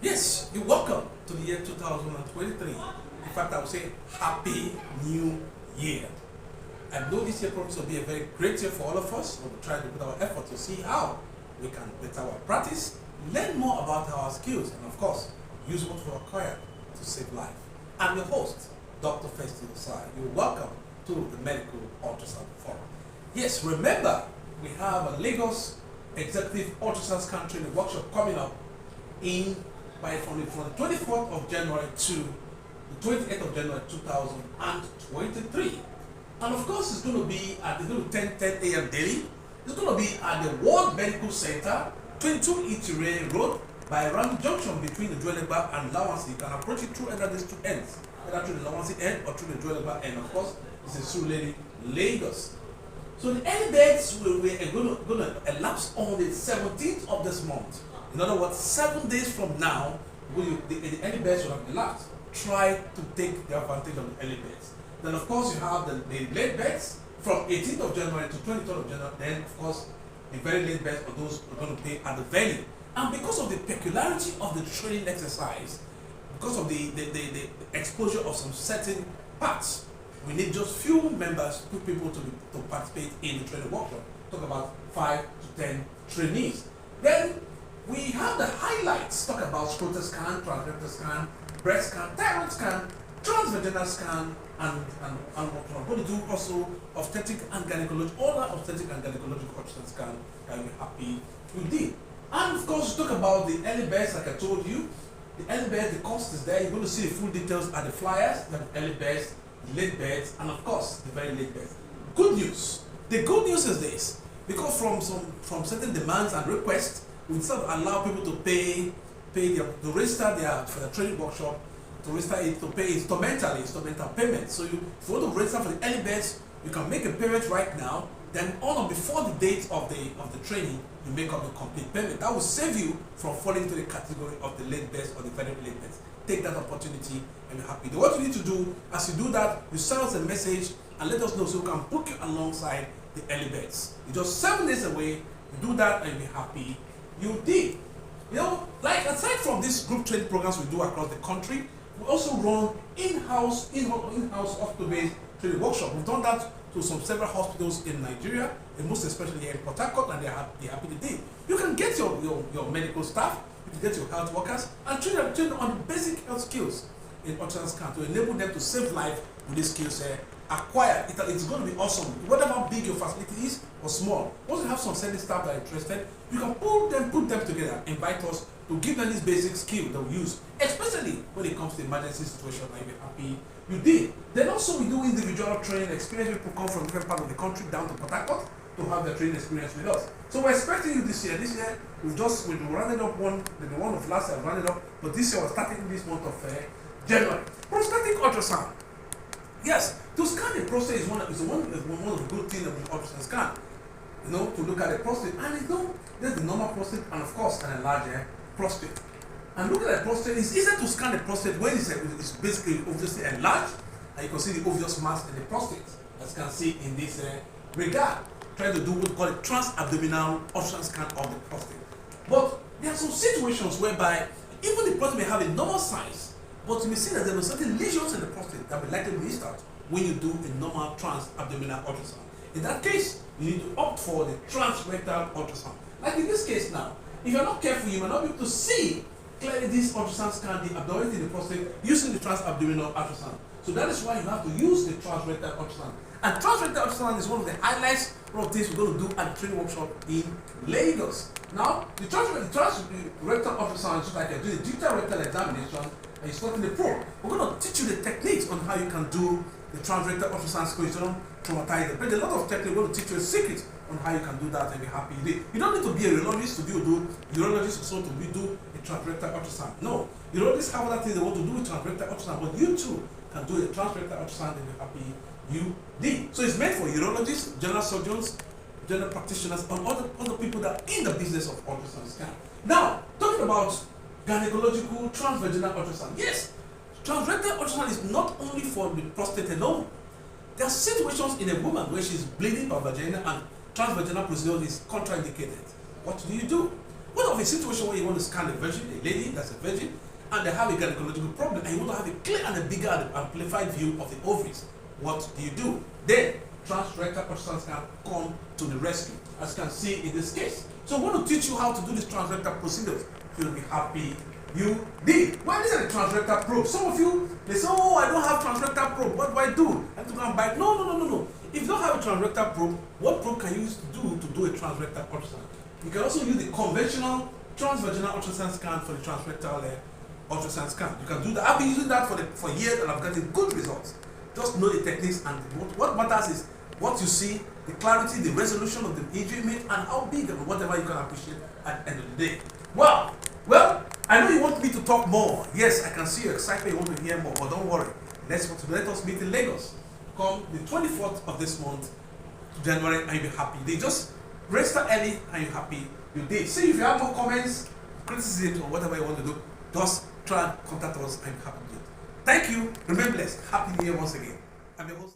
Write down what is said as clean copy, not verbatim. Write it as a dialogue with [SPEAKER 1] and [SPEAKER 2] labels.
[SPEAKER 1] Yes, you're welcome to the year 2023. In fact, I would say Happy New Year. I know this year promises to be a very great year for all of us. We'll try to put our effort to see how we can better our practice, learn more about our skills, and of course, use what we acquire to save life. I'm your host, Dr. Festi Osai. You're welcome to the Medical Ultrasound Forum. Yes, remember, we have a Lagos Executive Ultrasound Scan Training Workshop coming up in from the 24th of January to the 28th of January 2023. And of course, it's going to be at 10 a.m. daily. It's going to be at the World Medical Center, 22 Itire Road, by Ram Junction between the Dweleba and Lawansi. You can approach it through either these two ends, either through the Lawansi end or through the Dweleba end. Of course, it's in Surulere, Lagos. So the early birds we're going to elapse on the 17th of this month. In other words, 7 days from now, the early birds will have elapsed. Try to take the advantage of the early birds. Then, of course, you have the late birds from 18th of January to 23rd of January. Then, of course, the very late birds are those who are going to pay at the venue. And because of the peculiarity of the training exercise, because of the exposure of some certain parts, we need just few members, few people to participate in the training workshop. Talk about 5 to 10 trainees. Then we have the highlights. Talk about scrotal scan, transrectal scan, breast scan, thyroid scan, transvaginal scan, and what we're going to do also obstetric and gynecology, all that obstetric and gynecological ultrasound scan. I'll be happy you did. And of course, talk about the early birds, like I told you. The early birds, the cost is there. You're going to see the full details at the flyers. The early birds, the late birds, and of course, the very late birds. Good news. The good news is this: because from certain demands and requests, we sort of allow people to pay to register for the training workshop, to register it, to pay instrumental payment. So if you want to register for the early birds, you can make a payment right now. Then before the date of the training, you make up the complete payment. That will save you from falling into the category of the late birds or the very late birds. Take that opportunity and be happy. What you need to do as you do that, you send us a message and let us know so we can book you alongside the early birds. You're just 7 days away. You do that and be happy. You did. You know, like aside from these group training programs we do across the country, we also run in-house hospital-based training workshop. We've done that to several hospitals in Nigeria, and most especially here in Port Harcourt, and they're happy to do. You can get your medical staff, you can get your health workers, and train them on the basic health skills in ultrasound scan to enable them to save life with these skills acquired. It's going to be awesome. Whatever big your facility is or small, once you have some service staff that are interested, you can put them together, invite us to give them this basic skill that we use, especially when it comes to emergency situation. I'll be happy you did. Then also we do individual training experience. People come from different parts of the country down to Port Harcourt to have their training experience with us. So we're expecting you this year. This year we've rounded up the one of last year rounded up, but this year we're starting this month of January. Prostatic ultrasound. Yes, to scan the prostate is one of the good things about ultrasound scan. You know, to look at the prostate, and there's the normal prostate and of course an enlarged prostate. And look at the prostate, it's easier to scan the prostate when it's basically obviously enlarged, and you can see the obvious mass in the prostate, as you can see in this regard. Trying to do what we call a trans-abdominal ultrasound scan of the prostate. But there are some situations whereby even the prostate may have a normal size, but you may see that there are certain lesions in the prostate that will likely be missed out when you do a normal trans-abdominal ultrasound. In that case, you need to opt for the trans-rectal ultrasound. Like in this case now, if you're not careful, you may not be able to see clearly this ultrasound scan the abdominal in the prostate using the trans-abdominal ultrasound. So that is why you have to use the trans-rectal ultrasound. And trans-rectal ultrasound is one of the highlights of things we're going to do at the training workshop in Lagos. Now, the trans-rectal ultrasound is like you're doing a digital rectal examination and you're starting the probe. We're going to teach you the techniques on how you can do the trans-rectal ultrasound so you don't traumatize them. But a lot of techniques, we're going to teach you a secret on how you can do that and be happy. You don't need to be a urologist to do urologist also to do a transrectal ultrasound. No, urologists have other things they want to do with transrectal ultrasound, but you too can do a transrectal ultrasound and be happy you did. So it's meant for urologists, general surgeons, general practitioners, and other people that are in the business of ultrasound scan. Now, talking about gynecological transvaginal ultrasound. Yes, transrectal ultrasound is not only for the prostate alone. There are situations in a woman where she's bleeding by vagina and transvaginal procedure is contraindicated. What do? What of a situation where you want to scan a virgin, a lady that's a virgin, and they have a gynecological problem, and you want to have a clear and a bigger and amplified view of the ovaries? What do? Then transrectal ultrasound scan come to the rescue, as you can see in this case. So I want to teach you how to do this transrectal procedures. You'll be happy you did. Well, these are the transrectal probes. Some of you, they say, oh, I don't have transrectal probe. What do I do? I have to go and buy it. No. If you don't have a transrectal probe, what probe can you use to do a transrectal ultrasound? You can also use the conventional transvaginal ultrasound scan for the transrectal ultrasound scan. You can do that. I've been using that for years and I've gotten good results. Just know the techniques, and what matters is what you see, the clarity, the resolution of the image, and how big and whatever you can appreciate at the end of the day. Wow. Well, I know you want me to talk more. Yes, I can see your excitement. You want to hear more, but don't worry. Let us meet in Lagos. Come the 24th of this month, January, and you'll be happy. They just register early and you're happy. You did. See if you have more comments, criticisms, or whatever you want to do, just try and contact us and be happy with it. Thank you. Remain blessed. Happy New Year once again. I'm your host.